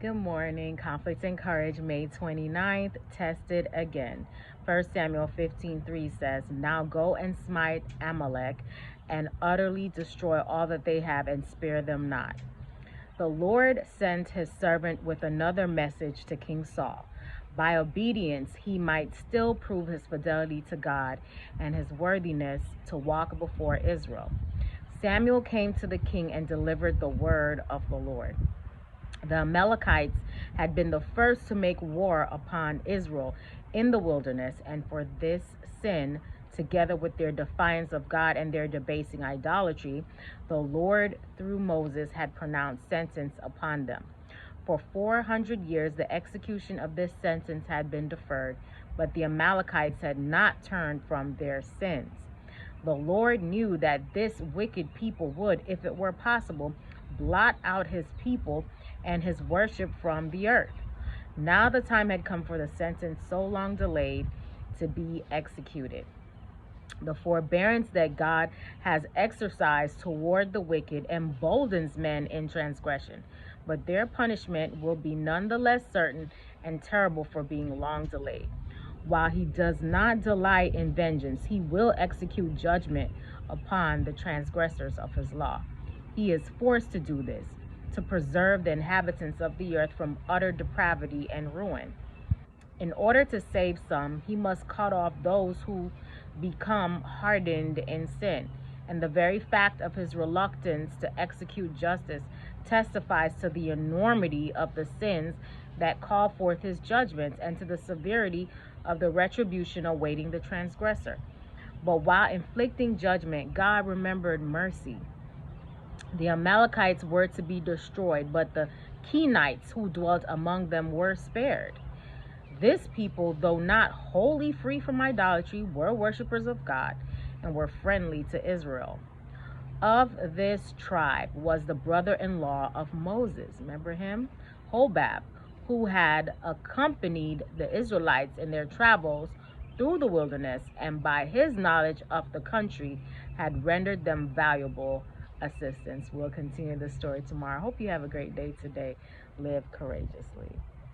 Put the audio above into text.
Good morning. Conflict and Courage, May 29th, tested again. 1 Samuel 15:3 says, "Now go and smite Amalek and utterly destroy all that they have and spare them not." The Lord sent his servant with another message to King Saul. By obedience, he might still prove his fidelity to God and his worthiness to walk before Israel. Samuel came to the king and delivered the word of the Lord. The Amalekites had been the first to make war upon Israel in the wilderness, and for this sin, together with their defiance of God and their debasing idolatry, the Lord, through Moses, had pronounced sentence upon them. For 400 years, the execution of this sentence had been deferred, but the Amalekites had not turned from their sins. The Lord knew that this wicked people would, if it were possible, blot out his people and his worship from the earth. Now the time had come for the sentence so long delayed to be executed. The forbearance that God has exercised toward the wicked emboldens men in transgression, but their punishment will be none the less certain and terrible for being long delayed. While he does not delight in vengeance, he will execute judgment upon the transgressors of his law. He is forced to do this, to preserve the inhabitants of the earth from utter depravity and ruin. In order to save some, he must cut off those who become hardened in sin. And the very fact of his reluctance to execute justice testifies to the enormity of the sins that call forth his judgments and to the severity of the retribution awaiting the transgressor. But while inflicting judgment, God remembered mercy. The Amalekites were to be destroyed, but the Kenites who dwelt among them were spared. This people, though not wholly free from idolatry, were worshippers of God and were friendly to Israel. Of this tribe was the brother-in-law of Moses, remember him? Hobab, who had accompanied the Israelites in their travels through the wilderness, and by his knowledge of the country had rendered them valuable assistance. We'll continue the story tomorrow. Hope you have a great day today. Live courageously.